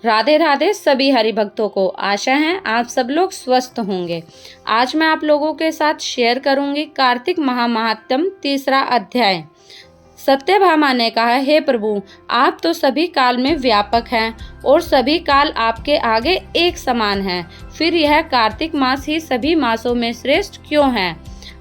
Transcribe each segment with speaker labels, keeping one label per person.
Speaker 1: राधे राधे सभी हरि भक्तों को। आशा है आप सब लोग स्वस्थ होंगे। आज मैं आप लोगों के साथ शेयर करूंगी कार्तिक महात्म्य 3रा अध्याय। सत्यभामा ने कहा, हे प्रभु, आप तो सभी काल में व्यापक हैं और सभी काल आपके आगे एक समान हैं। फिर यह कार्तिक मास ही सभी मासों में श्रेष्ठ क्यों है?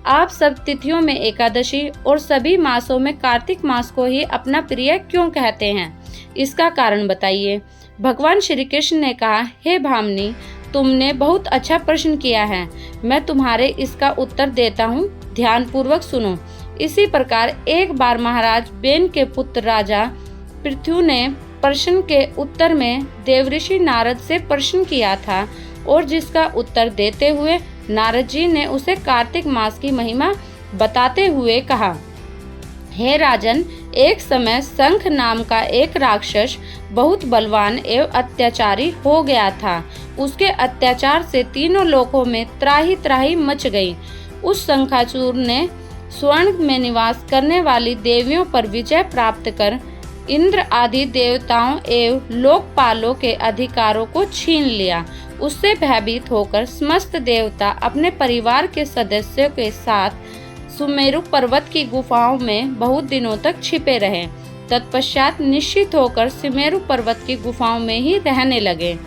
Speaker 1: आप सब तिथियों में एकादशी और सभी मासों में कार्तिक मास को ही अपना प्रिय क्यों कहते हैं? इसका कारण बताइए। भगवान श्री कृष्ण ने कहा, हे भामिनी, तुमने बहुत अच्छा प्रश्न किया है। मैं तुम्हारे इसका उत्तर देता हूँ, ध्यान पूर्वक सुनो। इसी प्रकार एक बार महाराज बेन के पुत्र राजा पृथु ने प्रश्न के उत्तर में देवऋषि नारद से प्रश्न किया था और जिसका उत्तर देते हुए नारद जी ने उसे कार्तिक मास की महिमा बताते हुए कहा, हे राजन, एक समय शंख नाम का एक राक्षस बहुत बलवान एवं अत्याचारी हो गया था। उसके अत्याचार से तीनों लोकों में त्राही त्राही मच गई। उस शंखासुर ने स्वर्ण में निवास करने वाली देवियों पर विजय प्राप्त कर इंद्र आदि देवताओं एवं लोकपालों के अधिकारों को छीन लिया। उससे भयभीत होकर समस्त देवता अपने परिवार के सदस्यों के साथ सुमेरु पर्वत की गुफाओं में बहुत दिनों तक छिपे रहे। तत्पश्चात निश्चित होकर सुमेरु पर्वत की गुफाओं में ही रहने लगे।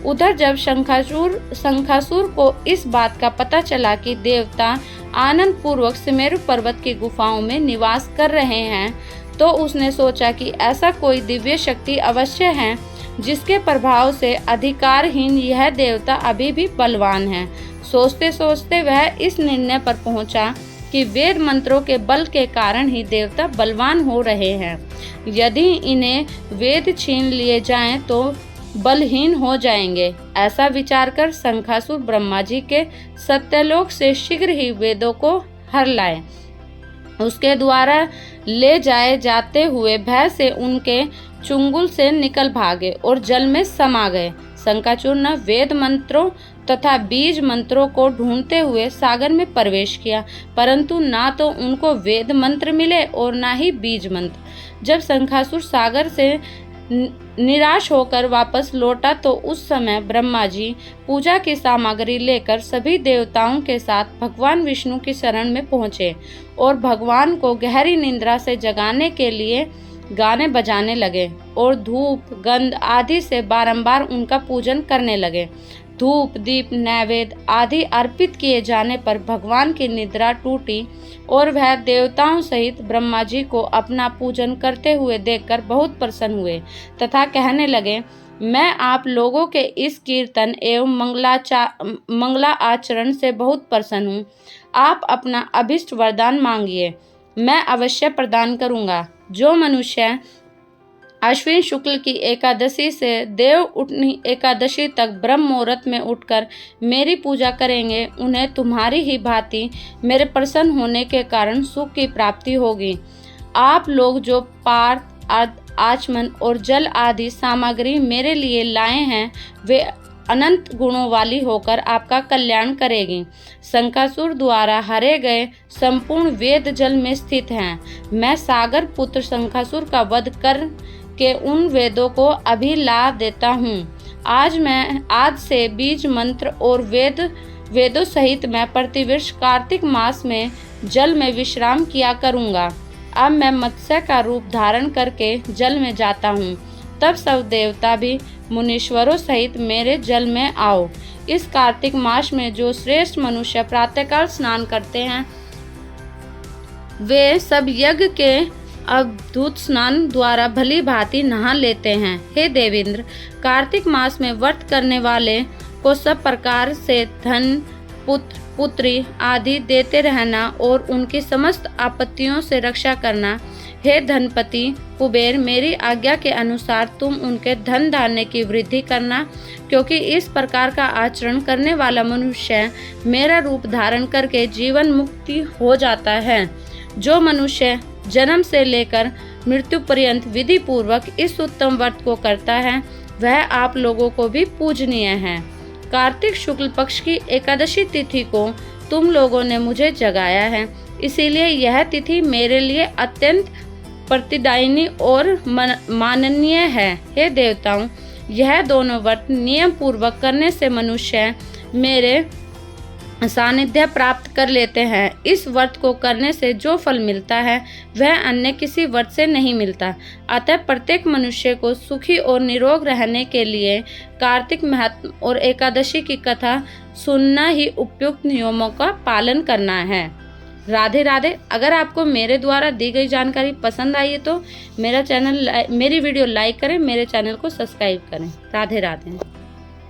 Speaker 1: उधर जब शंखासुर को इस बात का पता चला कि देवता आनंद पूर्वक सुमेरु पर्वत की गुफाओं में निवास कर रहे हैं, तो उसने सोचा कि ऐसा कोई दिव्य शक्ति अवश्य है जिसके प्रभाव से अधिकारहीन यह देवता अभी भी बलवान है। सोचते सोचते वह इस निर्णय पर पहुंचा कि वेद मंत्रों के बल के कारण ही देवता बलवान हो रहे हैं। यदि इन्हें वेद छीन लिए जाएं तो बलहीन हो जाएंगे। ऐसा विचार कर शंखासुर ब्रह्मा जी के सत्यलोक से शीघ्र ही वेदों को हर लाए। उसके द्वारा ले जाए जाते हुए भय से उनके चुंगल से निकल भागे और जल में समा गए। शंखासुर ने वेद मंत्रों तथा बीज मंत्रों को ढूंढते हुए सागर में प्रवेश किया, परंतु ना तो उनको वेद मंत्र मिले और ना ही बीज मंत्र। जब शंखासुर सागर से निराश होकर वापस लौटा तो उस समय ब्रह्मा जी पूजा की सामग्री लेकर सभी देवताओं के साथ भगवान विष्णु की शरण में पहुँचे और भगवान को गहरी निद्रा से जगाने के लिए गाने बजाने लगे और धूप गंध आदि से बारंबार उनका पूजन करने लगे। धूप दीप नैवेद्य आदि अर्पित किए जाने पर भगवान की निद्रा टूटी और वह देवताओं सहित ब्रह्मा जी को अपना पूजन करते हुए देखकर बहुत प्रसन्न हुए तथा कहने लगे, मैं आप लोगों के इस कीर्तन एवं मंगला आचरण से बहुत प्रसन्न हूँ। आप अपना अभिष्ट वरदान मांगिए, मैं अवश्य प्रदान करूँगा। जो मनुष्य अश्विन शुक्ल की एकादशी से देव उठनी एकादशी तक ब्रह्म मुहूर्त में उठकर मेरी पूजा करेंगे, उन्हें तुम्हारी ही भांति मेरे प्रसन्न होने के कारण सुख की प्राप्ति होगी। आप लोग जो पार्थ आचमन और जल आदि सामग्री मेरे लिए लाए हैं, वे अनंत गुणों वाली होकर आपका कल्याण करेगी। शंखासुर द्वारा हरे गए संपूर्ण वेद जल में स्थित हैं। मैं सागर पुत्र शंखासुर का वध कर के उन वेदों को अभी ला देता हूँ। आज से बीज मंत्र और वेदों सहित मैं प्रतिवर्ष कार्तिक मास में जल में विश्राम किया करूँगा। अब मैं मत्स्य का रूप धारण करके जल में जाता हूँ। तब सब देवता भी मुनीश्वरों सहित मेरे जल में आओ। इस कार्तिक मास में जो श्रेष्ठ मनुष्य प्रातःकाल स्नान करते हैं, वे सब यज्ञ के अद्भुत स्नान द्वारा भली भांति नहा लेते हैं। हे देवेंद्र, कार्तिक मास में व्रत करने वाले को सब प्रकार से धन पुत्र पुत्री आदि देते रहना और उनकी समस्त आपत्तियों से रक्षा करना। हे धनपति कुबेर, मेरी आज्ञा के अनुसार तुम उनके धन धान्य की वृद्धि करना, क्योंकि इस प्रकार का आचरण करने वाला मनुष्य मेरा रूप धारण करके जीवन मुक्ति हो जाता है। जो मनुष्य जन्म से लेकर मृत्यु पर्यंत विधि पूर्वक इस उत्तम व्रत को करता है, वह आप लोगों को भी पूजनीय है। कार्तिक शुक्ल पक्ष की एकादशी तिथि को तुम लोगों ने मुझे जगाया है, इसीलिए यह तिथि मेरे लिए अत्यंत प्रतिदायिनी और माननीय है। हे देवताओं, यह दोनों व्रत नियम पूर्वक करने से मनुष्य मेरे सानिध्य प्राप्त कर लेते हैं। इस व्रत को करने से जो फल मिलता है वह अन्य किसी व्रत से नहीं मिलता। अतः प्रत्येक मनुष्य को सुखी और निरोग रहने के लिए कार्तिक महात्म और एकादशी की कथा सुनना ही उपयुक्त नियमों का पालन करना है। राधे राधे। अगर आपको मेरे द्वारा दी गई जानकारी पसंद आई है तो मेरी वीडियो लाइक करें, मेरे चैनल को सब्सक्राइब करें। राधे राधे।